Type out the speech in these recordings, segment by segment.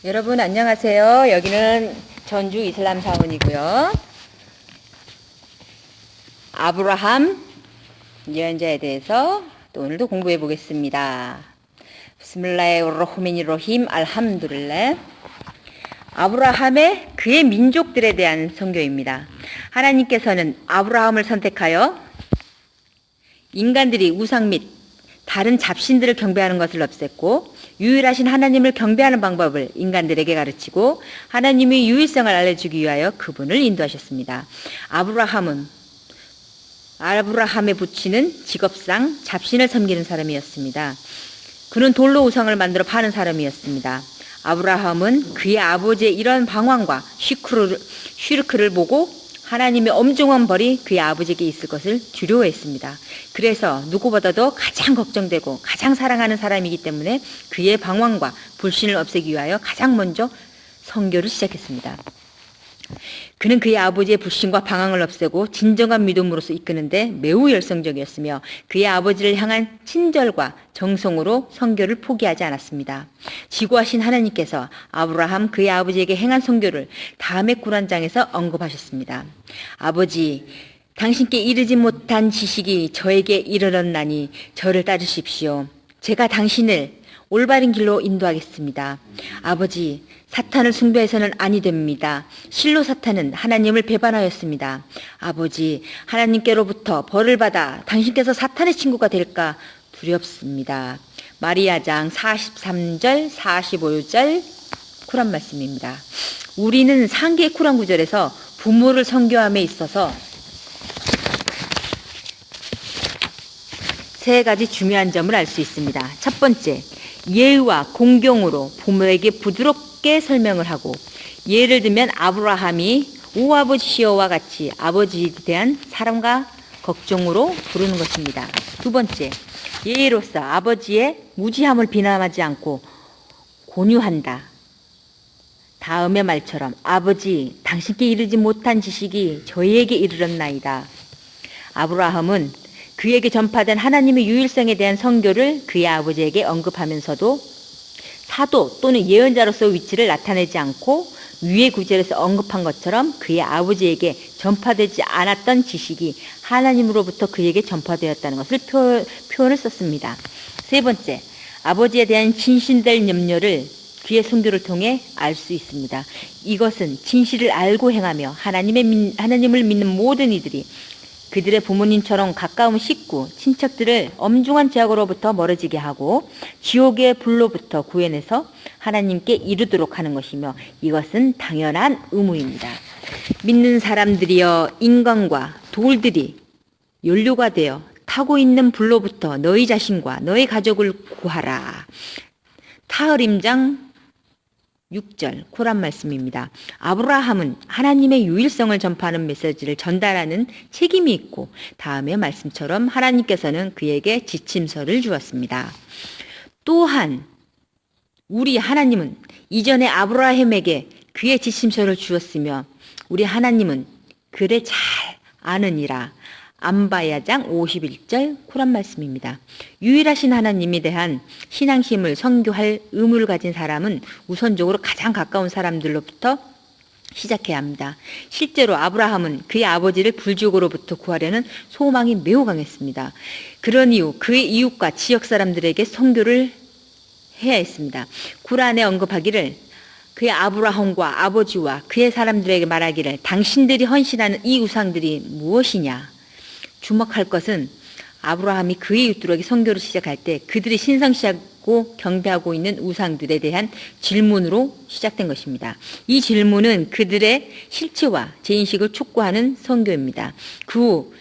여러분 안녕하세요. 여기는 전주 이슬람 사원이고요. 아브라함 예언자에 대해서 또 오늘도 공부해 보겠습니다. 비스밀라히르흐마니르라힘 알함두릴라. 아브라함의 그의 민족들에 대한 선교입니다. 하나님께서는 아브라함을 선택하여 인간들이 우상 및 다른 잡신들을 경배하는 것을 없앴고 유일하신 하나님을 경배하는 방법을 인간들에게 가르치고 하나님의 유일성을 알려주기 위하여 그분을 인도하셨습니다. 아브라함의 부친은 직업상 잡신을 섬기는 사람이었습니다. 그는 돌로 우상을 만들어 파는 사람이었습니다. 아브라함은 그의 아버지의 이런 방황과 쉬르크를 보고 하나님의 엄중한 벌이 그의 아버지에게 있을 것을 두려워했습니다. 그래서 누구보다도 가장 걱정되고 가장 사랑하는 사람이기 때문에 그의 방황과 불신을 없애기 위하여 가장 먼저 선교를 시작했습니다. 그는 그의 아버지의 불신과 방황을 없애고 진정한 믿음으로서 이끄는데 매우 열성적이었으며 그의 아버지를 향한 친절과 정성으로 선교를 포기하지 않았습니다. 지구하신 하나님께서 아브라함 그의 아버지에게 행한 선교를 다음의 구란장에서 언급하셨습니다. 아버지, 당신께 이르지 못한 지식이 저에게 이르렀나니 저를 따르십시오. 제가 당신을 올바른 길로 인도하겠습니다. 아버지, 사탄을 숭배해서는 아니 됩니다. 실로 사탄은 하나님을 배반하였습니다. 아버지, 하나님께로부터 벌을 받아 당신께서 사탄의 친구가 될까 두렵습니다. 마리아장 43절, 45절 쿠란 말씀입니다. 우리는 상계의 쿠란 구절에서 부모를 선교함에 있어서 세 가지 중요한 점을 알 수 있습니다. 첫 번째, 예의와 공경으로 부모에게 부드럽게 설명을 하고, 예를 들면 아브라함이 오 아버지시여와 같이 아버지에 대한 사랑과 걱정으로 부르는 것입니다. 두 번째, 예의로서 아버지의 무지함을 비난하지 않고 권유한다. 다음의 말처럼 아버지, 당신께 이르지 못한 지식이 저희에게 이르렀나이다. 아브라함은 그에게 전파된 하나님의 유일성에 대한 선교를 그의 아버지에게 언급하면서도 사도 또는 예언자로서 위치를 나타내지 않고 위의 구절에서 언급한 것처럼 그의 아버지에게 전파되지 않았던 지식이 하나님으로부터 그에게 전파되었다는 것을 표현을 썼습니다. 세 번째, 아버지에 대한 진실된 염려를 그의 선교를 통해 알 수 있습니다. 이것은 진실을 알고 행하며 하나님을 믿는 모든 이들이 그들의 부모님처럼 가까운 식구, 친척들을 엄중한 죄악으로부터 멀어지게 하고 지옥의 불로부터 구해내서 하나님께 이르도록 하는 것이며 이것은 당연한 의무입니다. 믿는 사람들이여, 인간과 돌들이 연료가 되어 타고 있는 불로부터 너희 자신과 너희 가족을 구하라. 타흐림장 6절 코란 말씀입니다. 아브라함은 하나님의 유일성을 전파하는 메시지를 전달하는 책임이 있고 다음의 말씀처럼 하나님께서는 그에게 지침서를 주었습니다. 또한 우리 하나님은 이전에 아브라함에게 그의 지침서를 주었으며 우리 하나님은 그를 잘 아느니라. 암바야장 51절 코란 말씀입니다. 유일하신 하나님에 대한 신앙심을 선교할 의무를 가진 사람은 우선적으로 가장 가까운 사람들로부터 시작해야 합니다. 실제로 아브라함은 그의 아버지를 불지옥으로부터 구하려는 소망이 매우 강했습니다. 그런 이유 그의 이웃과 지역 사람들에게 선교를 해야 했습니다. 구란에 언급하기를 그의 아브라함과 아버지와 그의 사람들에게 말하기를 당신들이 헌신하는 이 우상들이 무엇이냐. 주목할 것은 아브라함이 그의 이웃들에게 선교를 시작할 때 그들이 신성시하고 경배하고 있는 우상들에 대한 질문으로 시작된 것입니다. 이 질문은 그들의 실체와 제인식을 촉구하는 선교입니다. 그 후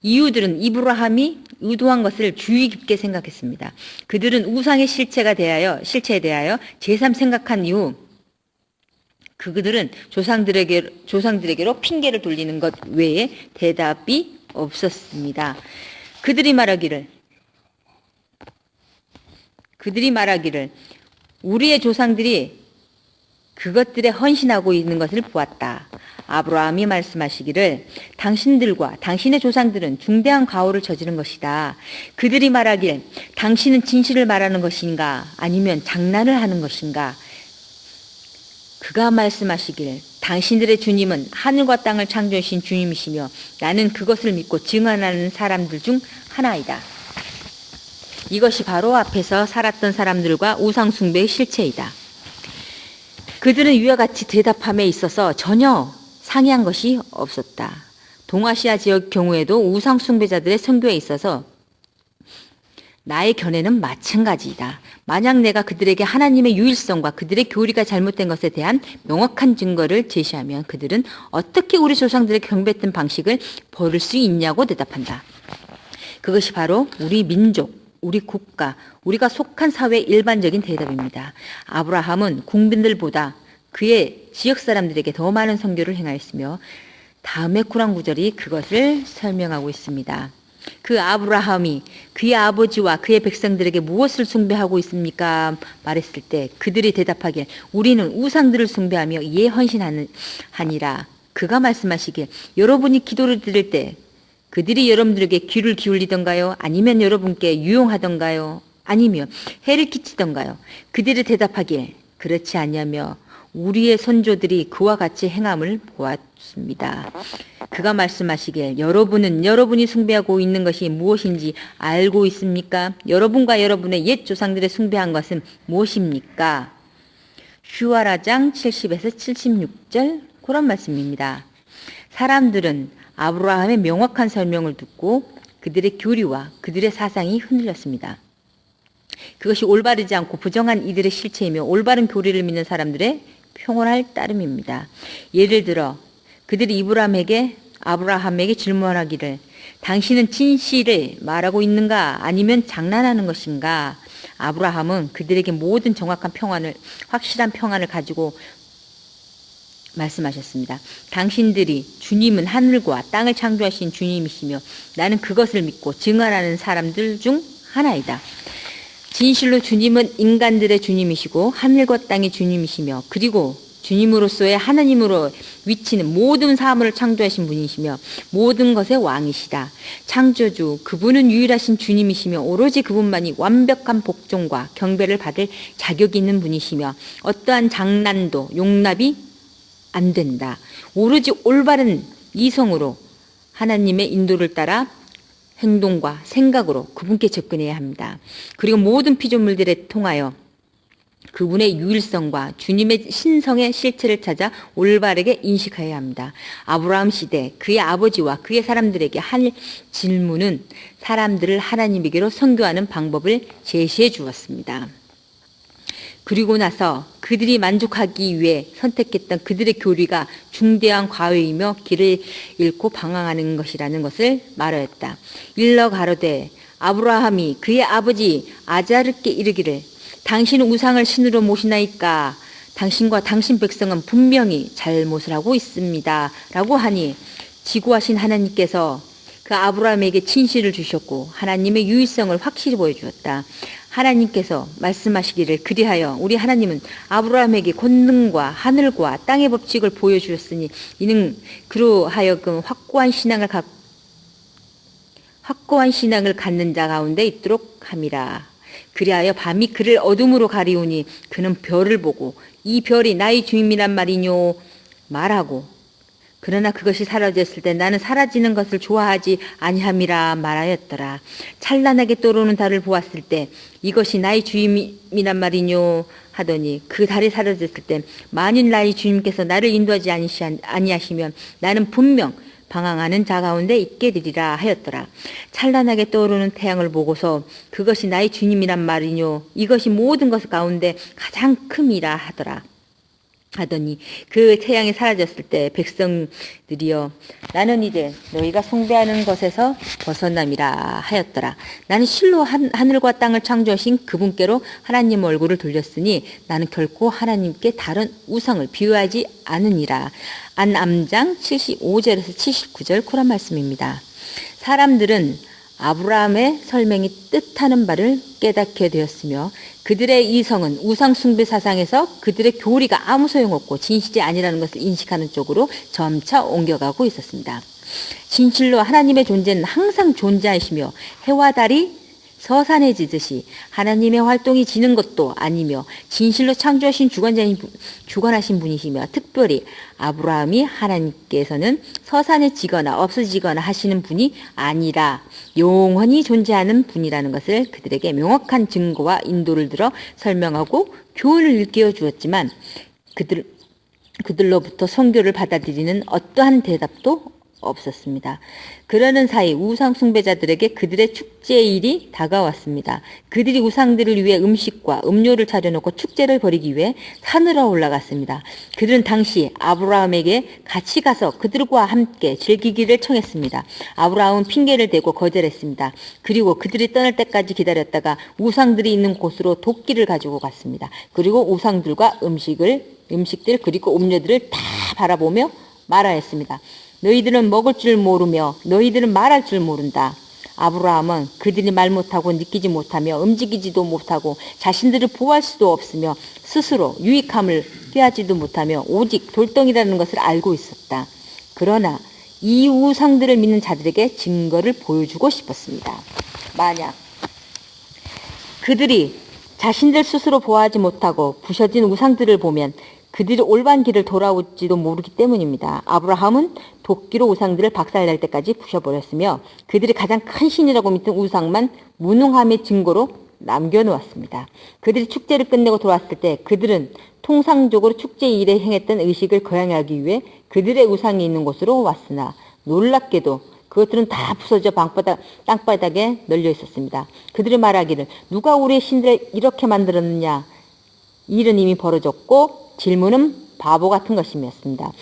이웃들은 아브라함이 의도한 것을 주의 깊게 생각했습니다. 그들은 우상의 실체에 대하여 제3 생각한 이후 그들은 조상들에게로 핑계를 돌리는 것 외에 대답이 없었습니다. 그들이 말하기를 우리의 조상들이 그것들에 헌신하고 있는 것을 보았다. 아브라함이 말씀하시기를 당신들과 당신의 조상들은 중대한 가오를 저지른 것이다. 그들이 말하길 당신은 진실을 말하는 것인가 아니면 장난을 하는 것인가. 그가 말씀하시길 당신들의 주님은 하늘과 땅을 창조하신 주님이시며 나는 그것을 믿고 증언하는 사람들 중 하나이다. 이것이 바로 앞에서 살았던 사람들과 우상숭배의 실체이다. 그들은 위와 같이 대답함에 있어서 전혀 상이한 것이 없었다. 동아시아 지역 경우에도 우상숭배자들의 선교에 있어서 나의 견해는 마찬가지이다. 만약 내가 그들에게 하나님의 유일성과 그들의 교리가 잘못된 것에 대한 명확한 증거를 제시하면 그들은 어떻게 우리 조상들의 경배했던 방식을 버릴 수 있냐고 대답한다. 그것이 바로 우리 민족, 우리 국가, 우리가 속한 사회의 일반적인 대답입니다. 아브라함은 국민들보다 그의 지역 사람들에게 더 많은 선교를 행하였으며 다음의 구란 구절이 그것을 설명하고 있습니다. 그 아브라함이 그의 아버지와 그의 백성들에게 무엇을 숭배하고 있습니까? 말했을 때 그들이 대답하길 우리는 우상들을 숭배하며 이에 헌신하니라. 그가 말씀하시길 여러분이 기도를 드릴 때 그들이 여러분들에게 귀를 기울이던가요? 아니면 여러분께 유용하던가요? 아니면 해를 끼치던가요? 그들이 대답하길 그렇지 아니하며 우리의 선조들이 그와 같이 행함을 보았습니다. 그가 말씀하시길 여러분은 여러분이 숭배하고 있는 것이 무엇인지 알고 있습니까? 여러분과 여러분의 옛 조상들의 숭배한 것은 무엇입니까? 슈아라장 70에서 76절 그런 말씀입니다. 사람들은 아브라함의 명확한 설명을 듣고 그들의 교리와 그들의 사상이 흔들렸습니다. 그것이 올바르지 않고 부정한 이들의 실체이며 올바른 교리를 믿는 사람들의 평온할 따름입니다. 예를 들어 그들이 아브라함에게 질문하기를 당신은 진실을 말하고 있는가 아니면 장난하는 것인가? 아브라함은 그들에게 모든 정확한 확실한 평안을 가지고 말씀하셨습니다. 당신들이 주님은 하늘과 땅을 창조하신 주님이시며 나는 그것을 믿고 증언하는 사람들 중 하나이다. 진실로 주님은 인간들의 주님이시고 하늘과 땅의 주님이시며 그리고 주님으로서의 하나님으로 위치는 모든 사물을 창조하신 분이시며 모든 것의 왕이시다. 창조주 그분은 유일하신 주님이시며 오로지 그분만이 완벽한 복종과 경배를 받을 자격이 있는 분이시며 어떠한 장난도 용납이 안 된다. 오로지 올바른 이성으로 하나님의 인도를 따라 행동과 생각으로 그분께 접근해야 합니다. 그리고 모든 피조물들에 통하여 그분의 유일성과 주님의 신성의 실체를 찾아 올바르게 인식해야 합니다. 아브라함 시대 그의 아버지와 그의 사람들에게 할 질문은 사람들을 하나님에게로 선교하는 방법을 제시해 주었습니다. 그리고 나서 그들이 만족하기 위해 선택했던 그들의 교리가 중대한 과외이며 길을 잃고 방황하는 것이라는 것을 말하였다. 일러 가로되 아브라함이 그의 아버지 아자르께 이르기를 당신은 우상을 신으로 모시나이까 당신과 당신 백성은 분명히 잘못을 하고 있습니다. 라고 하니 지구하신 하나님께서 그 아브라함에게 진실을 주셨고 하나님의 유일성을 확실히 보여주었다. 하나님께서 말씀하시기를 그리하여 우리 하나님은 아브라함에게 권능과 하늘과 땅의 법칙을 보여주셨으니 이는 그로 하여금 확고한 신앙을 갖는 자 가운데 있도록 함이라. 그리하여 밤이 그를 어둠으로 가리우니 그는 별을 보고 이 별이 나의 주임이란 말이뇨 말하고 그러나 그것이 사라졌을 때 나는 사라지는 것을 좋아하지 아니함이라 말하였더라. 찬란하게 떠오르는 달을 보았을 때 이것이 나의 주임이란 말이뇨 하더니 그 달이 사라졌을 때 만일 나의 주님께서 나를 인도하지 아니하시면 나는 분명 방황하는 자 가운데 있게 되리라 하였더라. 찬란하게 떠오르는 태양을 보고서 그것이 나의 주님이란 말이뇨 이것이 모든 것 가운데 가장 큼이라 하더니 그 태양이 사라졌을 때 백성들이여 나는 이제 너희가 숭배하는 것에서 벗어남이라 하였더라. 나는 실로 하늘과 땅을 창조하신 그분께로 하나님 얼굴을 돌렸으니 나는 결코 하나님께 다른 우상을 비유하지 않으니라. 안암장 75절에서 79절 그런 말씀입니다. 사람들은 아브라함의 설명이 뜻하는 바를 깨닫게 되었으며 그들의 이성은 우상 숭배 사상에서 그들의 교리가 아무 소용없고 진실이 아니라는 것을 인식하는 쪽으로 점차 옮겨가고 있었습니다. 진실로 하나님의 존재는 항상 존재하시며 해와 달이 서산해지듯이 하나님의 활동이 지는 것도 아니며 진실로 창조하신 주관하신 분이시며 특별히 아브라함이 하나님께서는 서산해지거나 없어지거나 하시는 분이 아니라 영원히 존재하는 분이라는 것을 그들에게 명확한 증거와 인도를 들어 설명하고 교훈을 일깨워 주었지만 그들로부터 선교를 받아들이는 어떠한 대답도 없었습니다. 그러는 사이 우상 숭배자들에게 그들의 축제일이 다가왔습니다. 그들이 우상들을 위해 음식과 음료를 차려놓고 축제를 벌이기 위해 산으로 올라갔습니다. 그들은 당시 아브라함에게 같이 가서 그들과 함께 즐기기를 청했습니다. 아브라함은 핑계를 대고 거절했습니다. 그리고 그들이 떠날 때까지 기다렸다가 우상들이 있는 곳으로 도끼를 가지고 갔습니다. 그리고 우상들과 음식들 그리고 음료들을 다 바라보며 말하였습니다. 너희들은 먹을 줄 모르며 너희들은 말할 줄 모른다. 아브라함은 그들이 말 못하고 느끼지 못하며 움직이지도 못하고 자신들을 보호할 수도 없으며 스스로 유익함을 꾀하지도 못하며 오직 돌덩이라는 것을 알고 있었다. 그러나 이 우상들을 믿는 자들에게 증거를 보여주고 싶었습니다. 만약 그들이 자신들 스스로 보호하지 못하고 부셔진 우상들을 보면 그들이 올바른 길을 돌아올지도 모르기 때문입니다. 아브라함은 도끼로 우상들을 박살낼 때까지 부셔버렸으며 그들이 가장 큰 신이라고 믿던 우상만 무능함의 증거로 남겨놓았습니다. 그들이 축제를 끝내고 돌아왔을 때 그들은 통상적으로 축제 일에 행했던 의식을 거행하기 위해 그들의 우상이 있는 곳으로 왔으나 놀랍게도 그것들은 다 부서져 땅바닥에 널려 있었습니다. 그들이 말하기를 누가 우리의 신들을 이렇게 만들었느냐. 이 일은 이미 벌어졌고 질문은 바보 같은 것이었습니다.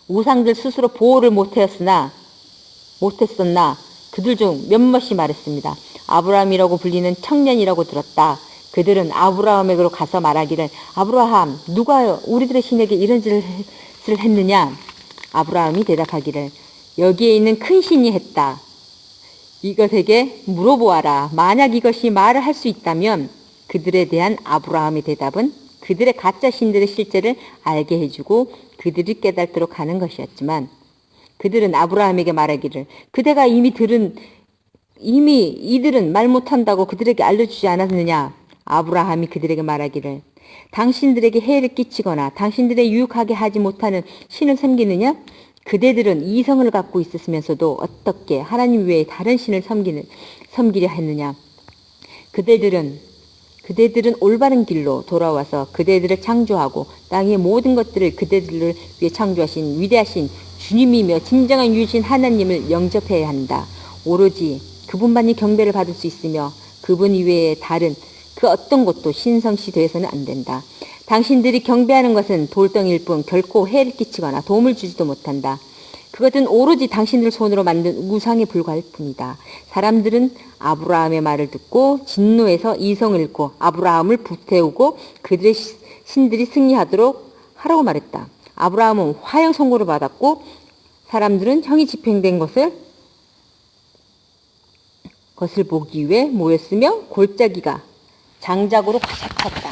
우상들 스스로 보호를 못했었나 그들 중 몇몇이 말했습니다. 아브라함이라고 불리는 청년이라고 들었다. 그들은 아브라함에게로 가서 말하기를 아브라함 누가 우리들의 신에게 이런 짓을 했느냐. 아브라함이 대답하기를 여기에 있는 큰 신이 했다. 이것에게 물어보아라. 만약 이것이 말을 할 수 있다면 그들에 대한 아브라함의 대답은 그들의 가짜 신들의 실제를 알게 해주고 그들이 깨닫도록 하는 것이었지만 그들은 아브라함에게 말하기를 그대가 이미 이들은 말 못한다고 그들에게 알려주지 않았느냐. 아브라함이 그들에게 말하기를 당신들에게 해를 끼치거나 당신들의 유익하게 하지 못하는 신을 섬기느냐? 그대들은 이성을 갖고 있었으면서도 어떻게 하나님 외에 다른 신을 섬기려 했느냐? 그대들은 올바른 길로 돌아와서 그대들을 창조하고 땅의 모든 것들을 그대들을 위해 창조하신 위대하신 주님이며 진정한 유신 하나님을 영접해야 한다. 오로지 그분만이 경배를 받을 수 있으며 그분 이외에 다른 그 어떤 것도 신성시 되어서는 안 된다. 당신들이 경배하는 것은 돌덩이일 뿐 결코 해를 끼치거나 도움을 주지도 못한다. 그것은 오로지 당신들 손으로 만든 우상에 불과할 뿐이다. 사람들은 아브라함의 말을 듣고 진노해서 이성을 잃고 아브라함을 불태우고 그들의 신들이 승리하도록 하라고 말했다. 아브라함은 화형 선고를 받았고 사람들은 형이 집행된 것을 보기 위해 모였으며 골짜기가 장작으로 가득 찼다.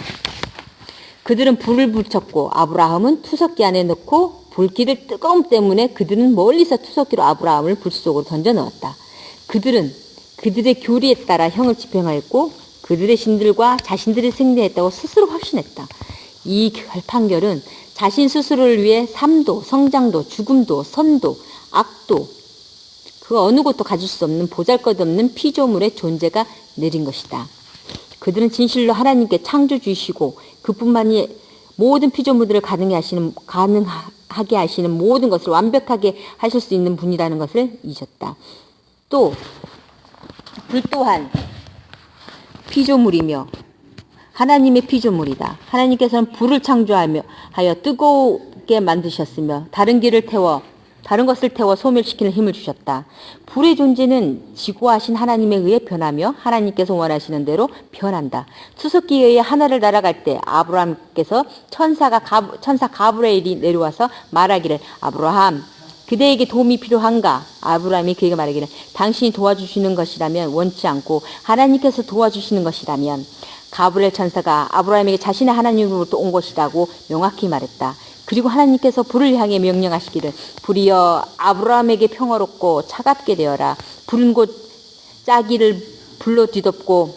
그들은 불을 붙였고 아브라함은 투석기 안에 넣고 불길의 뜨거움 때문에 그들은 멀리서 투석기로 아브라함을 불 속으로 던져 넣었다. 그들은 그들의 교리에 따라 형을 집행하였고 그들의 신들과 자신들이 승리했다고 스스로 확신했다. 이 판결은 자신 스스로를 위해 삶도, 성장도, 죽음도, 선도, 악도 그 어느 것도 가질 수 없는 보잘것없는 피조물의 존재가 내린 것이다. 그들은 진실로 하나님께 창조주이시고 그뿐만이 모든 피조물들을 가능하게 하시는 모든 것을 완벽하게 하실 수 있는 분이라는 것을 잊었다. 또 불 또한 피조물이며 하나님의 피조물이다. 하나님께서는 불을 창조하여 뜨겁게 만드셨으며 다른 것을 태워 소멸시키는 힘을 주셨다. 불의 존재는 지고하신 하나님에 의해 변하며 하나님께서 원하시는 대로 변한다. 투석기에 의해 하늘을 날아갈 때 아브라함께서 천사 가브리엘이 내려와서 말하기를 아브라함 그대에게 도움이 필요한가? 아브라함이 그에게 말하기를 당신이 도와주시는 것이라면 원치 않고 하나님께서 도와주시는 것이라면 가브리엘 천사가 아브라함에게 자신의 하나님으로부터 온 것이라고 명확히 말했다. 그리고 하나님께서 불을 향해 명령하시기를 불이여 아브라함에게 평화롭고 차갑게 되어라. 불은 곧 짜기를 불로 뒤덮고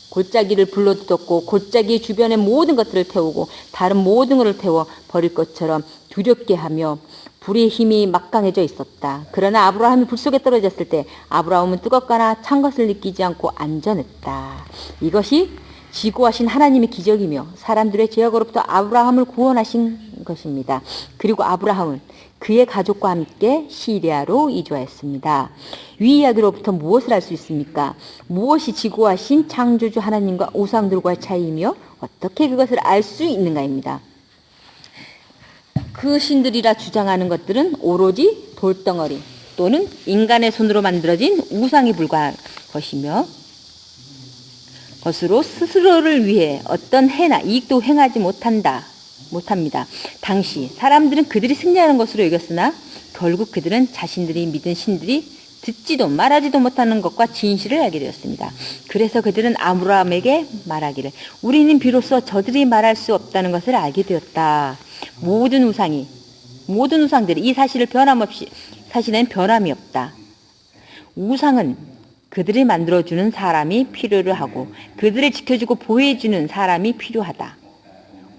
골짜기를 불로 뒤덮고 골짜기 주변의 모든 것들을 태우고 다른 모든 것을 태워 버릴 것처럼 두렵게 하며 불의 힘이 막강해져 있었다. 그러나 아브라함이 불 속에 떨어졌을 때 아브라함은 뜨겁거나 찬 것을 느끼지 않고 안전했다. 이것이 지고하신 하나님의 기적이며 사람들의 죄악으로부터 아브라함을 구원하신 것입니다. 그리고 아브라함은 그의 가족과 함께 시리아로 이주하였습니다. 위 이야기로부터 무엇을 알 수 있습니까? 무엇이 지고하신 창조주 하나님과 우상들과의 차이이며 어떻게 그것을 알 수 있는가입니다. 그 신들이라 주장하는 것들은 오로지 돌덩어리 또는 인간의 손으로 만들어진 우상에 불과한 것이며 것으로 스스로를 위해 어떤 해나 이익도 행하지 못합니다. 당시 사람들은 그들이 승리하는 것으로 여겼으나 결국 그들은 자신들이 믿은 신들이 듣지도 말하지도 못하는 것과 진실을 알게 되었습니다. 그래서 그들은 아브라함에게 말하기를 우리는 비로소 저들이 말할 수 없다는 것을 알게 되었다. 모든 우상들이 이 사실을 사실은 변함이 없다. 우상은 그들을 만들어주는 사람이 필요로 하고 그들을 지켜주고 보호해주는 사람이 필요하다.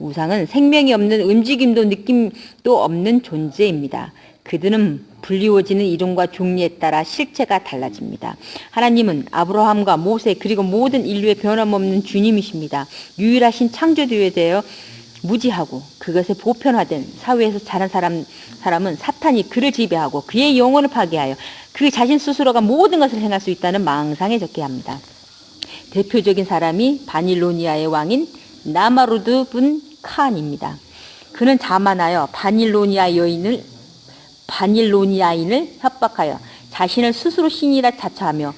우상은 생명이 없는 움직임도 느낌도 없는 존재입니다. 그들은 불리워지는 이름과 종류에 따라 실체가 달라집니다. 하나님은 아브라함과 모세 그리고 모든 인류의 변함없는 주님이십니다. 유일하신 창조주에 대해 무지하고 그것에 보편화된 사회에서 자란 사람은 사탄이 그를 지배하고 그의 영혼을 파괴하여 그 자신 스스로가 모든 것을 행할 수 있다는 망상에 적게 합니다. 대표적인 사람이 바빌로니아의 왕인 나마루드 분 칸입니다. 그는 자만하여 바빌로니아인을 협박하여 자신을 스스로 신이라 자처하며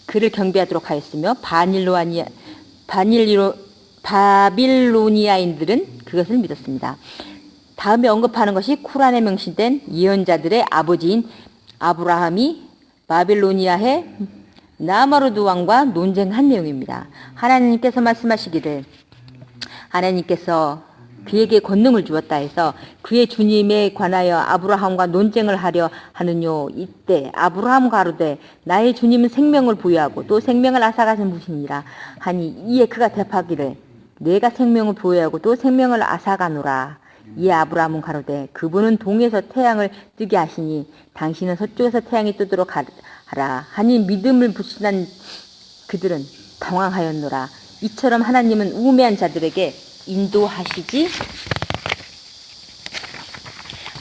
그를 경배하도록 하였으며 바빌로니아인들은 그것을 믿었습니다. 다음에 언급하는 것이 쿠란에 명시된 예언자들의 아버지인 아브라함이 바빌로니아의 나마루드 왕과 논쟁한 내용입니다. 하나님께서 말씀하시기를 하나님께서 그에게 권능을 주었다 해서 그의 주님에 관하여 아브라함과 논쟁을 하려 하느뇨. 이때 아브라함 가로되 나의 주님은 생명을 부여하고 또 생명을 앗아가신 분이니라 하니 이에 그가 대답하기를 내가 생명을 부여하고 또 생명을 앗아가노라. 이에 아브라함은 가로되 그분은 동에서 태양을 뜨게 하시니 당신은 서쪽에서 태양이 뜨도록 하라 하니 믿음을 불신한 그들은 당황하였노라. 이처럼 하나님은 우매한 자들에게 인도하시지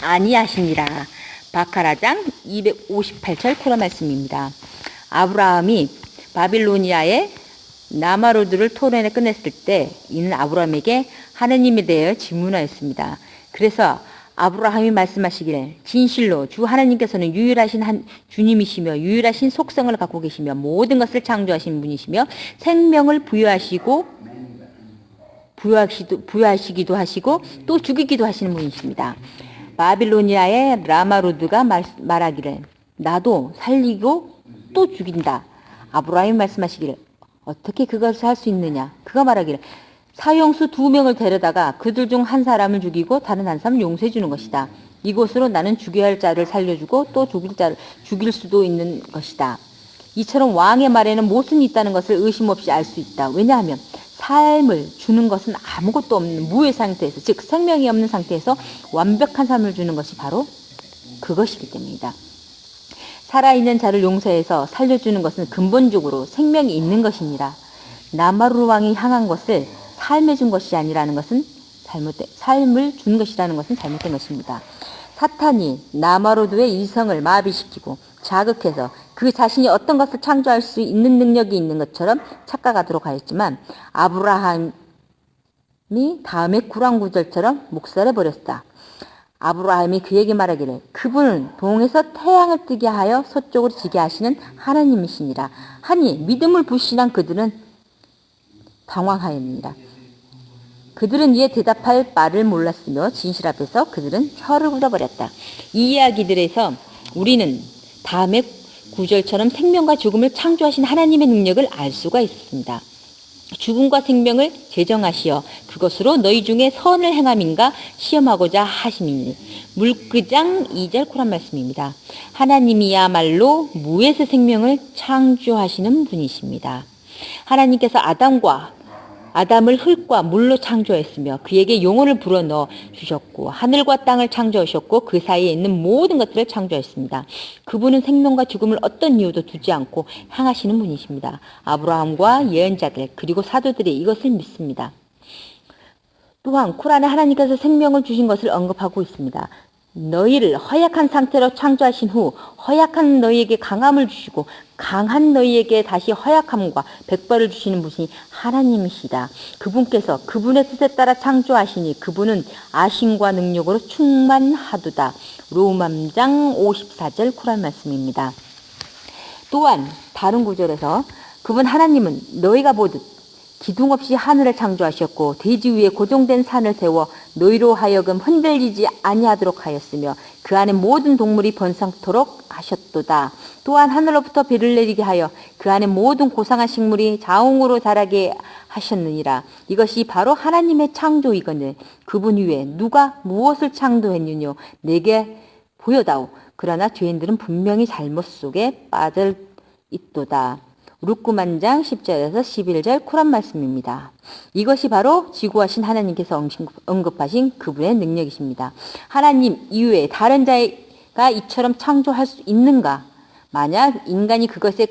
아니하시니라. 바카라장 258절 코라 말씀입니다. 아브라함이 바빌로니아의 나마루드를 토론해 끝냈을 때 이는 아브라함에게 하나님에 대해 질문하였습니다. 그래서 아브라함이 말씀하시기를 진실로 주 하나님께서는 유일하신 주님이시며 유일하신 속성을 갖고 계시며 모든 것을 창조하신 분이시며 생명을 부여하시기도 하시고 또 죽이기도 하시는 분이십니다. 바빌로니아의 라마루드가 말하기를 나도 살리고 또 죽인다. 아브라함이 말씀하시기를 어떻게 그것을 할 수 있느냐. 그가 말하기를 사형수 2명을 데려다가 그들 중 한 사람을 죽이고 다른 한 사람을 용서해 주는 것이다. 이곳으로 나는 죽여야 할 자를 살려주고 또 죽일 수도 있는 것이다. 이처럼 왕의 말에는 모순이 있다는 것을 의심 없이 알 수 있다. 왜냐하면 삶을 주는 것은 아무것도 없는 무의 상태에서, 즉 생명이 없는 상태에서 완벽한 삶을 주는 것이 바로 그것이기 때문이다. 살아있는 자를 용서해서 살려주는 것은 근본적으로 생명이 있는 것이니라. 나마루 왕이 향한 것을 삶에 준 것이 아니라는 것은 삶을 준 것이라는 것은 잘못된 것입니다. 사탄이 나마루드의 이성을 마비시키고 자극해서 그 자신이 어떤 것을 창조할 수 있는 능력이 있는 것처럼 착각하도록 하였지만 아브라함이 다음에 구랑구절처럼 묵살해버렸다. 아브라함이 그에게 말하기를 그분은 동에서 태양을 뜨게 하여 서쪽으로 지게 하시는 하나님이시니라 하니 믿음을 불신한 그들은 당황하였느니라. 그들은 이에 대답할 말을 몰랐으며 진실 앞에서 그들은 혀를 굳어버렸다. 이 이야기들에서 우리는 다음의 구절처럼 생명과 죽음을 창조하신 하나님의 능력을 알 수가 있습니다. 죽음과 생명을 제정하시어 그것으로 너희 중에 선을 행함인가 시험하고자 하심이니. 물구장 2절 코란 말씀입니다. 하나님이야말로 무에서 생명을 창조하시는 분이십니다. 하나님께서 아담을 흙과 물로 창조했으며 그에게 영혼을 불어넣어 주셨고 하늘과 땅을 창조하셨고 그 사이에 있는 모든 것들을 창조했습니다. 그분은 생명과 죽음을 어떤 이유도 두지 않고 향하시는 분이십니다. 아브라함과 예언자들 그리고 사도들이 이것을 믿습니다. 또한 코란에 하나님께서 생명을 주신 것을 언급하고 있습니다. 너희를 허약한 상태로 창조하신 후 허약한 너희에게 강함을 주시고 강한 너희에게 다시 허약함과 백벌을 주시는 분이 하나님이시다. 그분께서 그분의 뜻에 따라 창조하시니 그분은 아심과 능력으로 충만하도다. 로마장 54절 코란 말씀입니다. 또한 다른 구절에서 그분 하나님은 너희가 보듯 기둥 없이 하늘을 창조하셨고 대지 위에 고정된 산을 세워 너희로 하여금 흔들리지 아니하도록 하였으며 그 안에 모든 동물이 번성토록 하셨도다. 또한 하늘로부터 비를 내리게 하여 그 안에 모든 고상한 식물이 자웅으로 자라게 하셨느니라. 이것이 바로 하나님의 창조이거늘 그분 위에 누가 무엇을 창조했느뇨 내게 보여다오. 그러나 죄인들은 분명히 잘못 속에 빠져 있도다. 룻구만장 10절에서 11절 코란 말씀입니다. 이것이 바로 지구하신 하나님께서 언급하신 그분의 능력이십니다. 하나님 이외에 다른 자가 이처럼 창조할 수 있는가? 만약 인간이 그것에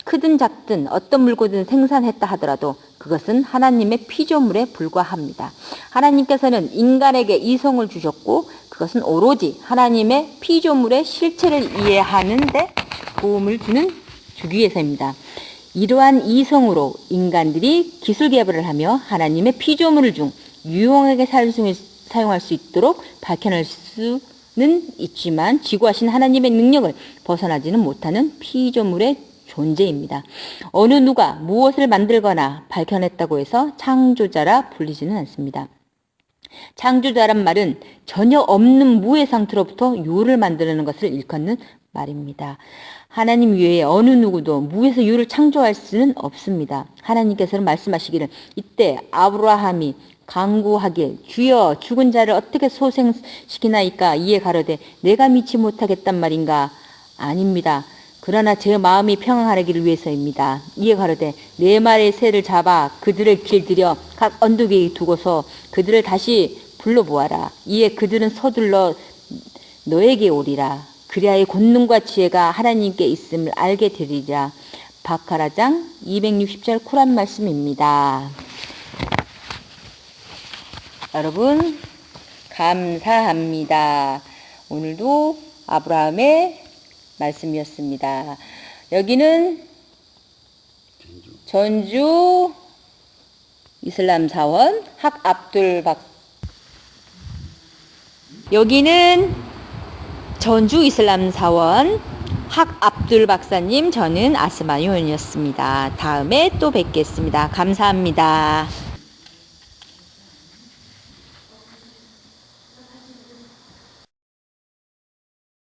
크든 작든 어떤 물건을 생산했다 하더라도 그것은 하나님의 피조물에 불과합니다. 하나님께서는 인간에게 이성을 주셨고 그것은 오로지 하나님의 피조물의 실체를 이해하는 데 도움을 주기 위해서입니다. 이러한 이성으로 인간들이 기술 개발을 하며 하나님의 피조물을 중 유용하게 사용할 수 있도록 밝혀낼 수는 있지만 지구하신 하나님의 능력을 벗어나지는 못하는 피조물의 존재입니다. 어느 누가 무엇을 만들거나 밝혀냈다고 해서 창조자라 불리지는 않습니다. 창조자란 말은 전혀 없는 무의 상태로부터 유를 만드는 것을 일컫는 말입니다. 하나님 외에 어느 누구도 무에서 유를 창조할 수는 없습니다. 하나님께서는 말씀하시기를 이때 아브라함이 간구하길 주여 죽은 자를 어떻게 소생시키나이까 이에 가로되 내가 믿지 못하겠단 말인가. 아닙니다. 그러나 제 마음이 평안하기를 위해서입니다. 이에 가로되 네 마리의 새를 잡아 그들을 길들여 각 언덕 위에 두고서 그들을 다시 불러보아라. 이에 그들은 서둘러 너에게 오리라. 그리하여 권능과 지혜가 하나님께 있음을 알게 되리라. 바카라장 260절 코란 말씀입니다. 여러분 감사합니다. 오늘도 아브라함의 말씀이었습니다. 여기는 전주 이슬람 사원 학 압둘 박 여기는 전주 이슬람 사원 학 압둘 박사님, 저는 아스마 요원이었습니다. 다음에 또 뵙겠습니다. 감사합니다.